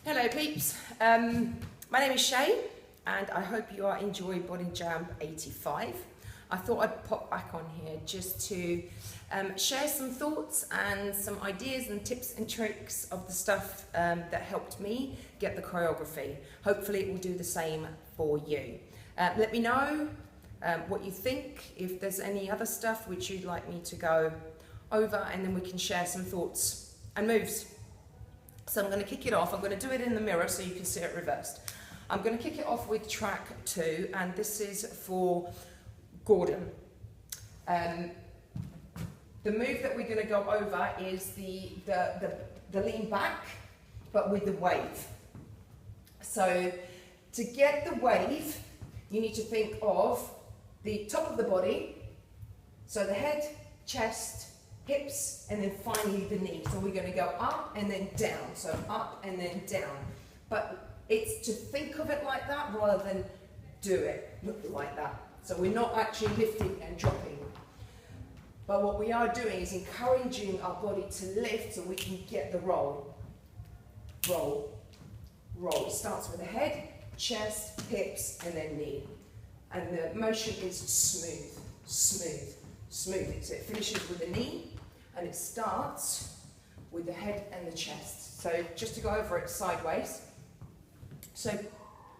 Hello peeps, my name is Shay and I hope you are enjoying Body Jam 85. I thought I'd pop back on here just to share some thoughts and some ideas and tips and tricks of the stuff that helped me get the choreography. Hopefully it will do the same for you. Let me know what you think, if there's any other stuff which you'd like me to go over, and then we can share some thoughts and moves. So I'm going to kick it off. I'm going to do it in the mirror so you can see it reversed. I'm going to kick it off with track 2, and this is for Gordon. The move that we're going to go over is the lean back, but with the wave. So to get the wave, you need to think of the top of the body, so the head, chest, hips, and then finally the knee. So we're going to go up and then down. So up and then down. But it's to think of it like that rather than do it like that. So we're not actually lifting and dropping. But what we are doing is encouraging our body to lift so we can get the roll. Roll. Roll. It starts with the head, chest, hips, and then knee. And the motion is smooth, smooth, smooth. So it finishes with the knee, and it starts with the head and the chest. So just to go over it sideways. So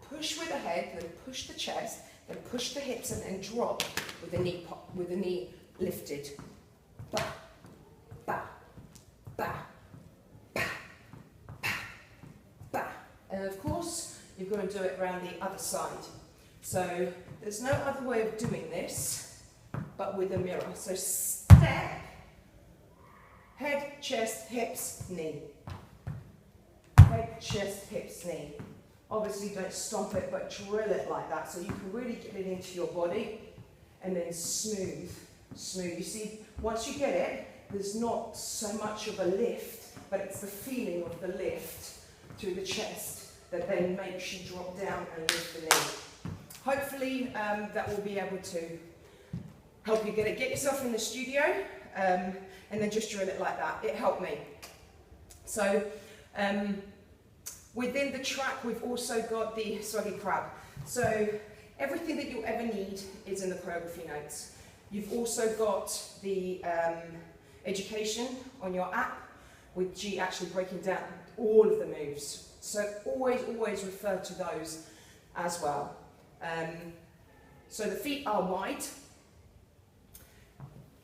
push with the head, then push the chest, then push the hips, and then drop with the knee lifted. Ba, ba, ba, ba, ba, ba. And of course, you're going to do it around the other side. So there's no other way of doing this but with a mirror. So step, head, chest, hips, knee. Head, chest, hips, knee. Obviously don't stomp it, but drill it like that so you can really get it into your body, and then smooth, smooth. You see, once you get it, there's not so much of a lift, but it's the feeling of the lift through the chest that then makes you drop down and lift the knee. Hopefully that will be able to help you get it. Get yourself in the studio and then just drill it like that. It helped me. So within the track, we've also got the swaggy crab. So everything that you'll ever need is in the choreography notes. You've also got the education on your app with G actually breaking down all of the moves. So always, always refer to those as well. So the feet are wide.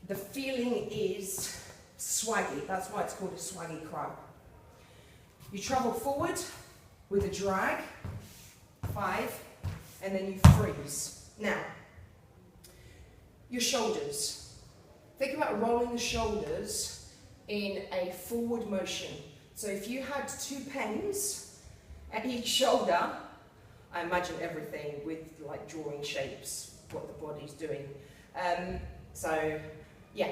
The feeling is swaggy. That's why it's called a swaggy crab. You travel forward with a drag, 5, and then you freeze. Now, your shoulders. Think about rolling the shoulders in a forward motion. So if you had 2 pens at each shoulder, I imagine everything with like drawing shapes, what the body's doing. So yeah,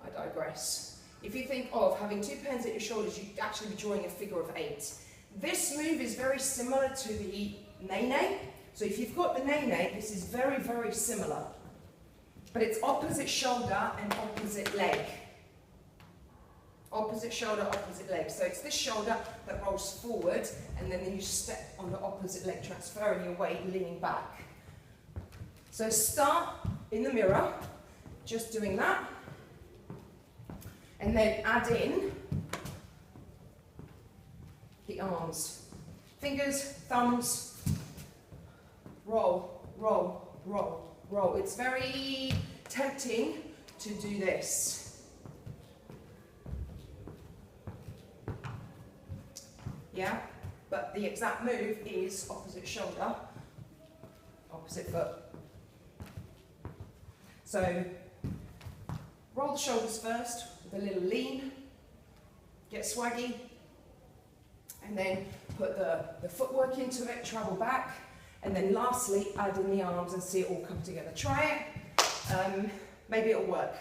I digress. If you think of having 2 pens at your shoulders, you'd actually be drawing a figure of 8. This move is very similar to the nene. So if you've got the nene, this is very, very similar. But it's opposite shoulder and opposite leg. Opposite shoulder, opposite leg. So it's this shoulder that rolls forward, and then you step on the opposite leg, transferring your weight, leaning back. So start in the mirror, just doing that, and then add in the arms. Fingers, thumbs, roll, roll, roll, roll. It's very tempting to do this. Yeah, but the exact move is opposite shoulder, opposite foot. So roll the shoulders first with a little lean, get swaggy, and then put the footwork into it, travel back, and then lastly add in the arms and see it all come together. Try it, maybe it'll work.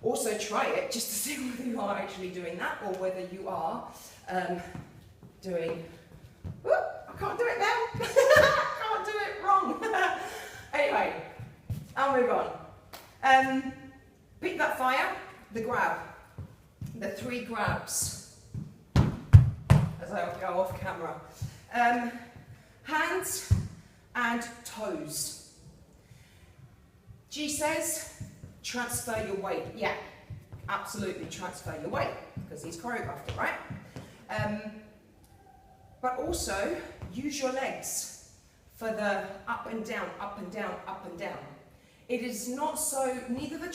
Also try it just to see whether you are actually doing that or whether you are doing, I can't do it now, I can't do it wrong. Anyway, I'll move on. Pick that fire, the grab, the 3 grabs. as I go off camera. Hands and toes. G says, transfer your weight. Yeah, absolutely transfer your weight, because he's choreographed it, right? But also, use your legs for the up and down, up and down, up and down. It is not so, neither the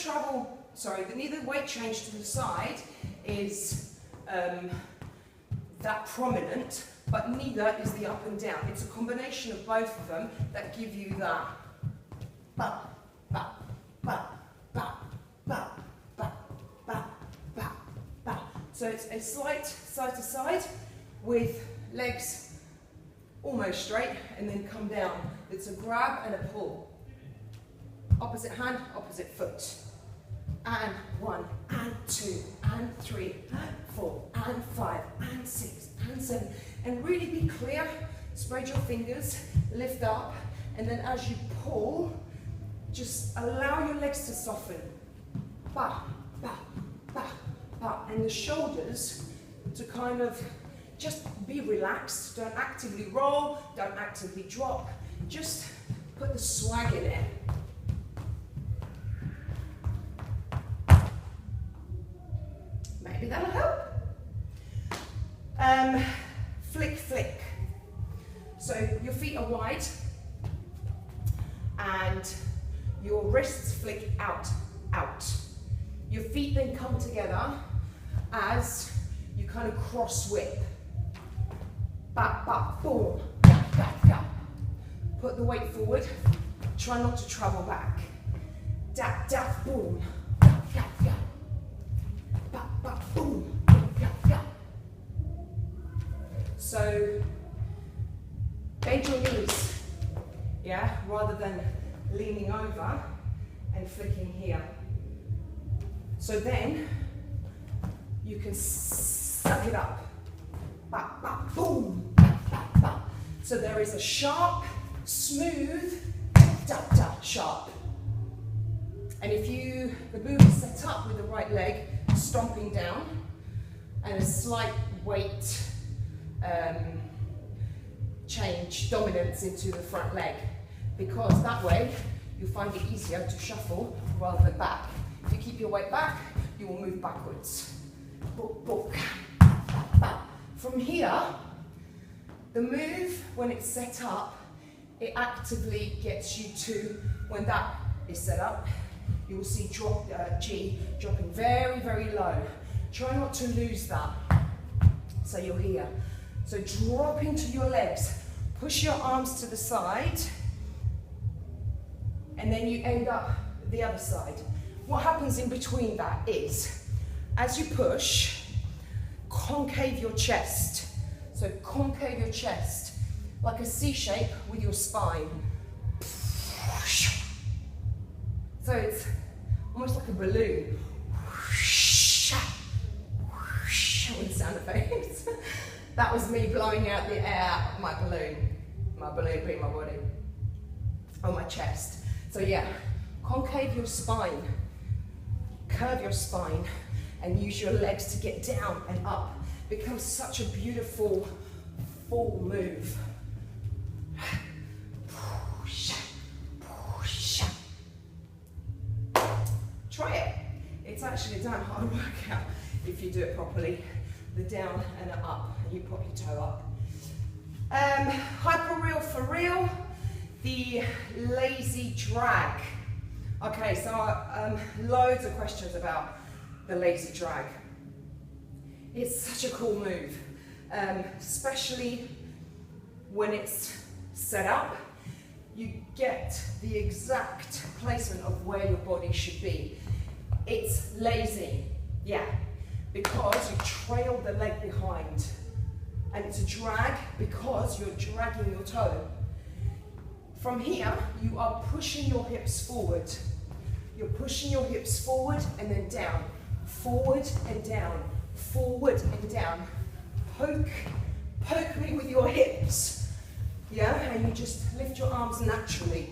weight change to the side is that prominent, but neither is the up and down. It's a combination of both of them that give you that ba, ba, ba, ba, ba, ba, ba, ba, ba. So it's a slight side to side with legs almost straight and then come down. It's a grab and a pull. Opposite hand, opposite foot. And 1, and 2, and 3, and 4, and 5, and 6, and 7. And really be clear. Spread your fingers, lift up, and then as you pull, just allow your legs to soften. Ba, ba, ba, ba. And the shoulders to kind of just be relaxed. Don't actively roll, don't actively drop. Just put the swag in it. Maybe that'll help. Flick, flick. So your feet are wide and your wrists flick out, out. Your feet then come together as you kind of cross whip. Ba, ba, boom, ga, ga, ga. Put the weight forward. Try not to travel back. Da, da, boom, ga, ga, ga. Ba, ba, boom, ga, ga. So bend your knees, yeah, rather than leaning over and flicking here. So then you can suck it up. Ba, ba, boom, ba, ba, ba. So there is a sharp, smooth, da, da, sharp. And if the move is set up with the right leg stomping down and a slight weight change, dominance into the front leg, because that way you find it easier to shuffle rather than back. If you keep your weight back, you will move backwards. Book, book, ba, ba. From here, the move, when it's set up, it actively gets you to, when that is set up, you will see G dropping very, very low. Try not to lose that. So you're here. So drop into your legs. Push your arms to the side. And then you end up the other side. What happens in between that is, as you push, concave your chest. So concave your chest, like a C shape with your spine. So it's almost like a balloon. With sound effects. That was me blowing out the air of my balloon. My balloon being my body. On my chest. So yeah, concave your spine. Curve your spine and use your legs to get down and up. Becomes such a beautiful full move. Try it. It's actually a damn hard workout if you do it properly. The down and the up, and you pop your toe up. Hyper real for real, the lazy drag. Okay, so loads of questions about the lazy drag. It's such a cool move, especially when it's set up. You get the exact placement of where your body should be. It's lazy, yeah, because you trail the leg behind. And it's a drag because you're dragging your toe. From here, you are pushing your hips forward. You're pushing your hips forward and then down. Forward and down. Forward and down. Poke me with your hips. Yeah, and you just lift your arms naturally.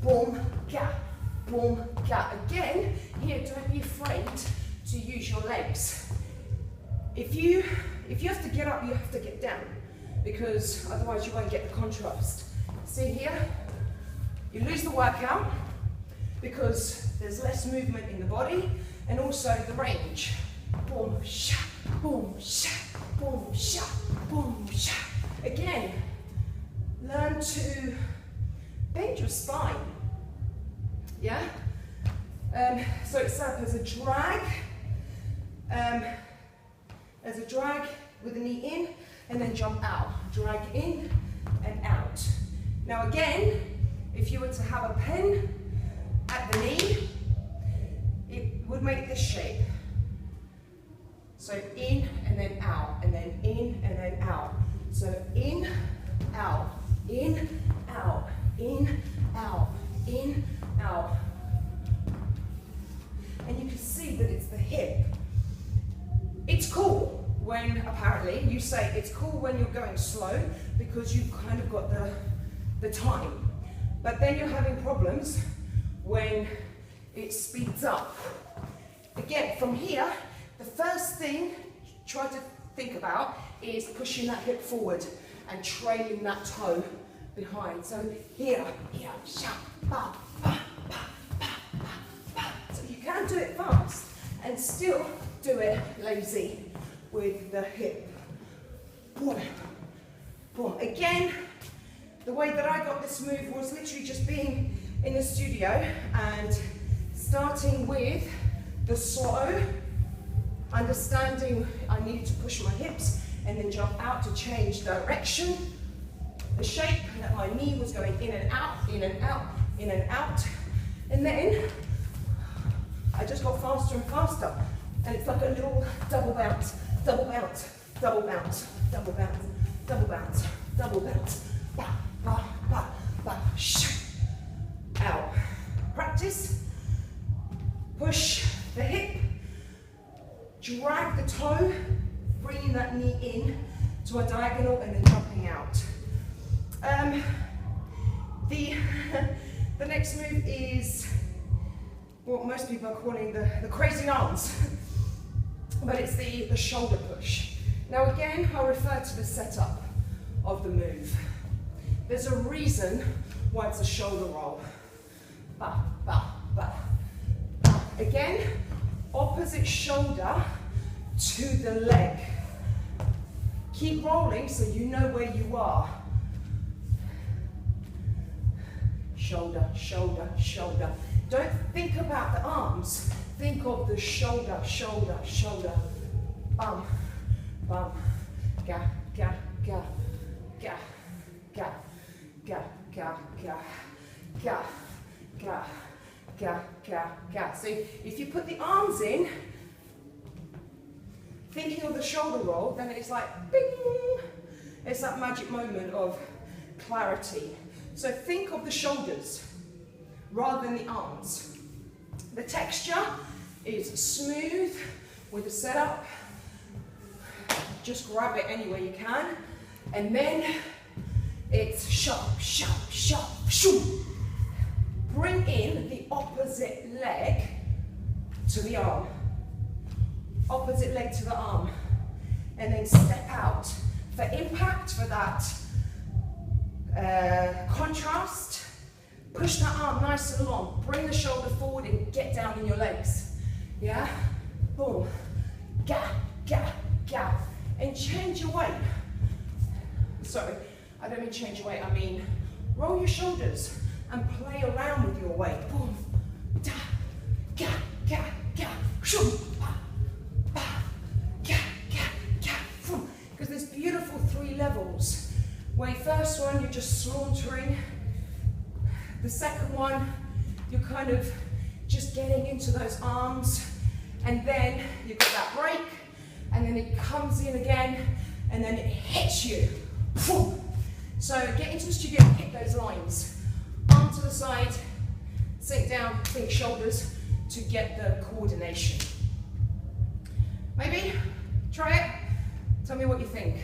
Boom, gap, boom, gap. Again, here, don't be afraid to use your legs. If you have to get up, you have to get down, because otherwise you won't get the contrast. See here, you lose the workout because there's less movement in the body and also the range. Boom, sha, boom, sha, boom, sha, boom, sha. Again, learn to bend your spine. Yeah? So it's set up as a drag with the knee in and then jump out. Drag in and out. Now again, if you were to have a pen at the knee, it would make this shape. So in and then out, and then in and then out. So in, out, in, out, in, out, in, out. And you can see that it's the hip. It's cool when, apparently, you say it's cool when you're going slow because you've kind of got the time. But then you're having problems when it speeds up. Again, from here, the first thing try to think about is pushing that hip forward and trailing that toe behind. So here, sha, ba, ba, ba, ba, ba, ba. So you can do it fast and still do it lazy with the hip. Boom, boom. Again, the way that I got this move was literally just being in the studio and starting with the slow, understanding I needed to push my hips and then jump out to change direction. The shape that my knee was going in and out, in and out, in and out. And then I just got faster and faster. And it's like a little double bounce, double bounce, double bounce, double bounce, double bounce, double bounce. Ba, ba, ba, ba, sh. Out. Practice. Push the hip. Drag the toe, bringing that knee in to a diagonal and then jumping out. The next move is what most people are calling the crazy arms, but it's the shoulder push. Now again, I'll refer to the setup of the move. There's a reason why it's a shoulder roll. Ba, ba, ba, ba. Again, opposite shoulder to the leg. Keep rolling so you know where you are. Shoulder, shoulder, shoulder. Don't think about the arms. Think of the shoulder, shoulder, shoulder. Bum, bum. Ga, ga, ga, ga, ga, ga, ga, ga, ga, ga, ga, ga, ga. So if you put the arms in, thinking of the shoulder roll, then it's like bing. It's that magic moment of clarity. So think of the shoulders rather than the arms. The texture is smooth with the setup. Just grab it any way you can. And then it's sharp, sharp, sharp, shoom. Bring in the opposite leg to the arm. Opposite leg to the arm. And then step out. For impact, for that contrast, push that arm nice and long. Bring the shoulder forward and get down in your legs. Yeah? Boom. Ga, ga, ga. And change your weight. Sorry, I don't mean change your weight, I mean roll your shoulders and play around with your weight. Boom. Da, ga, ga, ga. Shoom. Ba, ba. Ga, ga, ga. Boom. Because there's beautiful 3 levels. Where first one, you're just sauntering. The second one, you're kind of just getting into those arms. And then you've got that break. And then it comes in again. And then it hits you. So get into the studio and hit those lines. Arm to the side, sink down, think shoulders to get the coordination. Maybe try it. Tell me what you think.